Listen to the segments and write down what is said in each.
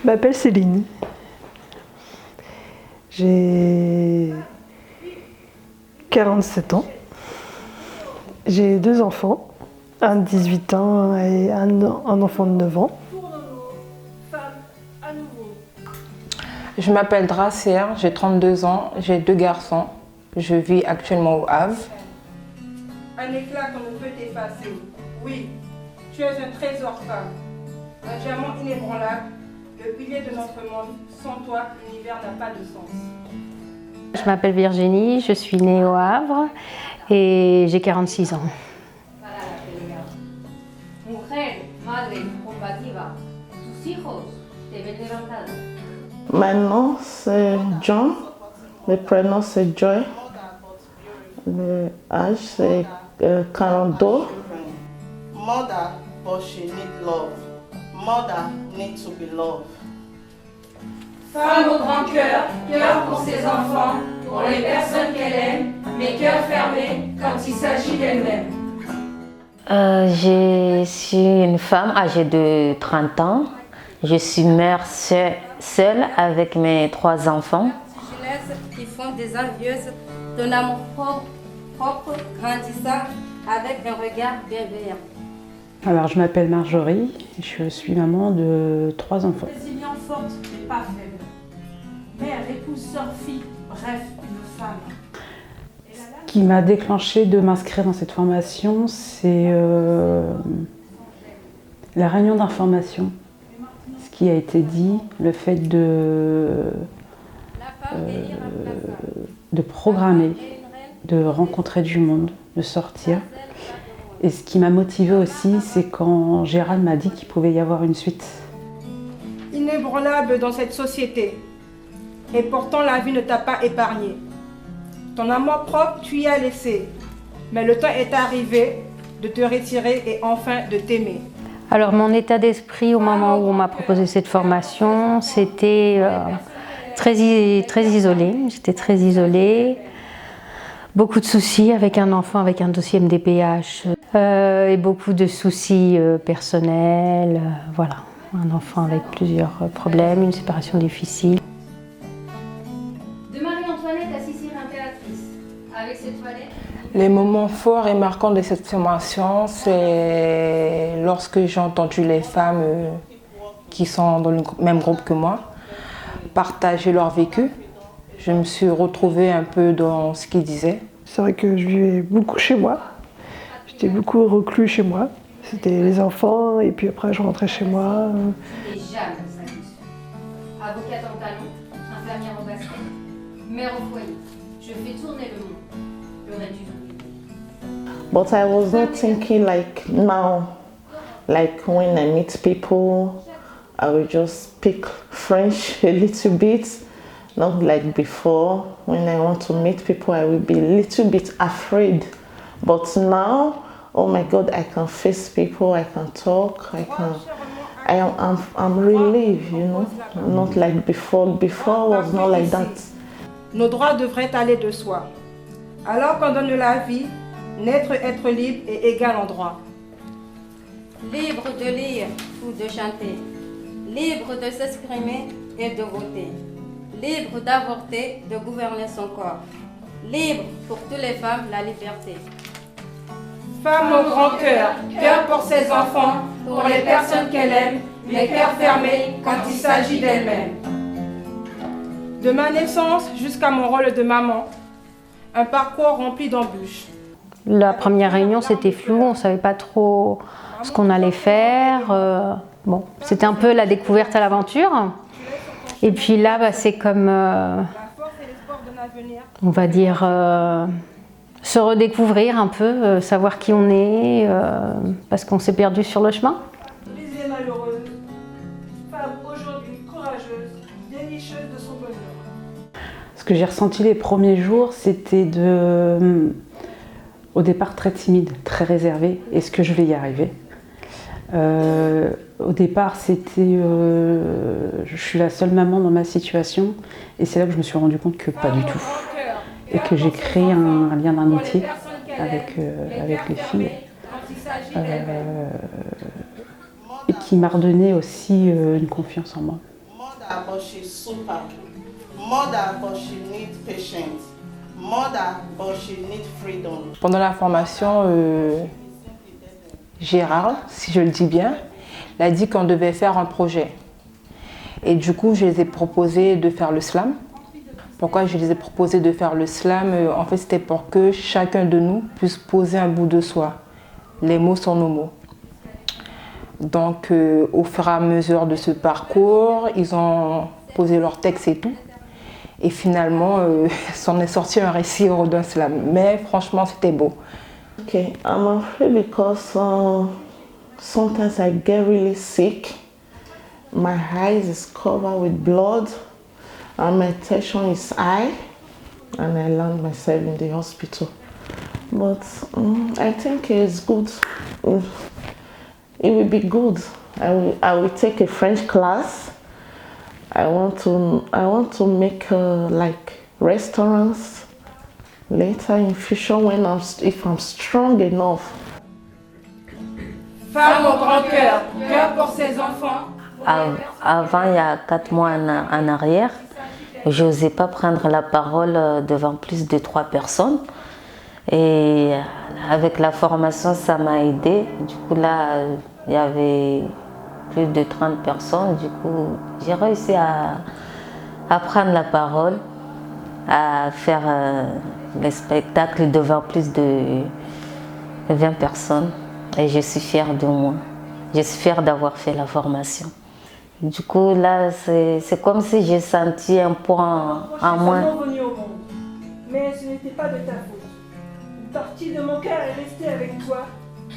m'appelle Céline. J'ai 47 ans. J'ai 2 enfants, un de 18 ans et un enfant de 9 ans. Je m'appelle Dracière, j'ai 32 ans, j'ai 2 garçons. Je vis actuellement au Havre. Un éclat qu'on ne peut effacer. Oui, tu es un trésor femme, un diamant inébranlable, le pilier de notre monde. Sans toi, l'univers n'a pas de sens. Je m'appelle Virginie, je suis née au Havre et j'ai 46 ans. Mon nom c'est John, le prénom c'est Joy, le âge c'est 42. Mother, but she need love. Mother need to be loved. Femme au grand cœur, cœur pour ses enfants, pour les personnes qu'elle aime, mais cœur fermé quand il s'agit d'elle-même. Je suis une femme âgée de 30 ans. Je suis mère seule avec mes 3 enfants. Jeunesse qui font des envieuses d'un amour propre, grandissant avec un regard bienveillant. Alors, je m'appelle Marjorie, je suis maman de 3 enfants. Résiliente, forte, mais pas faible. Mère, épouse, sœur, fille, bref, une femme. Ce qui m'a déclenché de m'inscrire dans cette formation, c'est la réunion d'information. Ce qui a été dit, le fait de programmer, de rencontrer du monde, de sortir. Et ce qui m'a motivée aussi, c'est quand Gérald m'a dit qu'il pouvait y avoir une suite. Inébranlable dans cette société, et pourtant la vie ne t'a pas épargné. Ton amour propre, tu y as laissé, mais le temps est arrivé de te retirer et enfin de t'aimer. Alors mon état d'esprit au moment où on m'a proposé cette formation, c'était très isolé. J'étais très isolée. Beaucoup de soucis avec un enfant, avec un dossier MDPH et beaucoup de soucis personnels. Voilà, un enfant avec plusieurs problèmes, une séparation difficile. De Marie-Antoinette à Sissi impératrice, avec cette toilette. Les moments forts et marquants de cette formation, c'est lorsque j'ai entendu les femmes qui sont dans le même groupe que moi partager leur vécu. Je me suis retrouvée un peu dans ce qu'ils disaient. C'est vrai que je vivais beaucoup chez moi. J'étais beaucoup reclus chez moi. C'était les enfants et puis après je rentrais chez moi. Et jamais ça ne suffit. Avocate en talons, infirmière au basket, mère au foyer. Je fais tourner le monde. Le reste du monde. But I was not thinking like now, like when I meet people, I will just speak French a little bit. Not like before, when I want to meet people, I will be a little bit afraid. But now, oh my God, I can face people, I can talk, I'm relieved, you know, not like before. Before was not like that. Nos droits devraient aller de soi. Alors qu'on donne la vie, naître, être libre et égal en droit. Libre de lire ou de chanter, libre de s'exprimer et de voter. Libre d'avorter, de gouverner son corps. Libre pour toutes les femmes, la liberté. Femme au grand cœur, cœur pour ses enfants, pour les personnes qu'elle aime, mais cœur fermé quand il s'agit d'elle-même. De ma naissance jusqu'à mon rôle de maman, un parcours rempli d'embûches. La première réunion, c'était flou, on ne savait pas trop ce qu'on allait faire. Bon, c'était un peu la découverte à l'aventure. Et puis là, c'est comme, on va dire, se redécouvrir un peu, savoir qui on est, parce qu'on s'est perdu sur le chemin. Brisée malheureuse, femme aujourd'hui courageuse, dénicheuse de son bonheur. Ce que j'ai ressenti les premiers jours, c'était au départ très timide, très réservée. Est-ce que je vais y arriver ? Au départ, c'était je suis la seule maman dans ma situation et c'est là que je me suis rendu compte que pas du tout. Et que j'ai créé un lien d'amitié avec les filles et qui m'a redonné aussi une confiance en moi. Mother, but she's super. Mother, but she needs patience. Mother, but she needs freedom. Pendant la formation, Gérard, si je le dis bien, il a dit qu'on devait faire un projet. Et du coup, je les ai proposé de faire le slam. Pourquoi je les ai proposé de faire le slam? En fait, c'était pour que chacun de nous puisse poser un bout de soi. Les mots sont nos mots. Donc, au fur et à mesure de ce parcours, ils ont posé leur texte et tout. Et finalement, s'en est sorti un récit d'un slam. Mais franchement, c'était beau. Okay, I'm afraid because sometimes I get really sick. My eyes is covered with blood, and my tension is high, and I land myself in the hospital. But I think it's good. It will be good. I will take a French class. I want to make like restaurants later in future if I'm strong enough. Femme au grand cœur, cœur pour ses enfants. Avant, il y a 4 mois en arrière, je n'osais pas prendre la parole devant plus de 3 personnes. Et avec la formation, ça m'a aidé. Du coup, là, il y avait plus de 30 personnes. Du coup, j'ai réussi à prendre la parole, à faire les spectacles devant plus de 20 personnes. Et je suis fière de moi. Je suis fière d'avoir fait la formation. Du coup, là, c'est comme si j'ai senti un poids en moins. Je suis venue au monde, mais ce n'était pas de ta faute. Une partie de mon cœur est restée avec toi.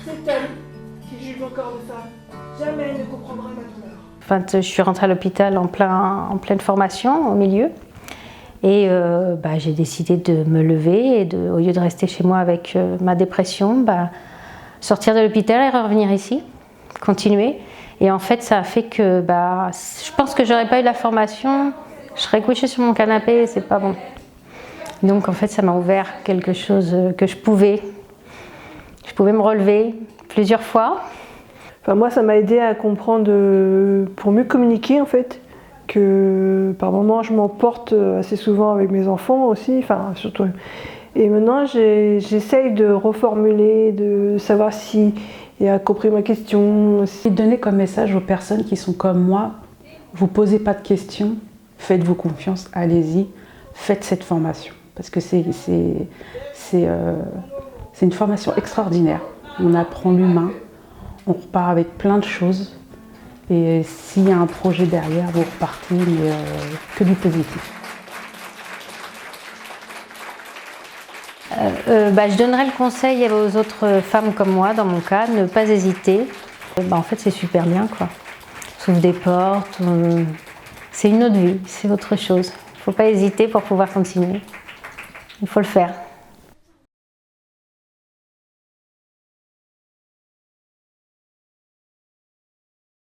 Cet homme qui juge mon corps de femme, jamais ne comprendra ma douleur. Enfin, je suis rentrée à l'hôpital en pleine formation, au milieu. Et j'ai décidé de me lever et au lieu de rester chez moi avec ma dépression, sortir de l'hôpital et revenir ici, continuer. Et en fait, ça a fait que je pense que j'aurais pas eu la formation, je serais couchée sur mon canapé et c'est pas bon. Donc en fait, ça m'a ouvert quelque chose que je pouvais me relever plusieurs fois. Enfin, moi, ça m'a aidé à comprendre, pour mieux communiquer en fait, que par moments je m'emporte assez souvent avec mes enfants aussi, enfin surtout. Et maintenant, j'essaye de reformuler, de savoir si il a compris ma question. Et donner comme message aux personnes qui sont comme moi, vous posez pas de questions, faites-vous confiance, allez-y, faites cette formation. Parce que c'est une formation extraordinaire. On apprend l'humain, on repart avec plein de choses. Et s'il y a un projet derrière, vous repartez, mais que du positif. Je donnerais le conseil aux autres femmes comme moi, dans mon cas, ne pas hésiter. En fait, c'est super bien, quoi. Ça ouvre des portes, c'est une autre vie, c'est autre chose. Il ne faut pas hésiter pour pouvoir continuer. Il faut le faire.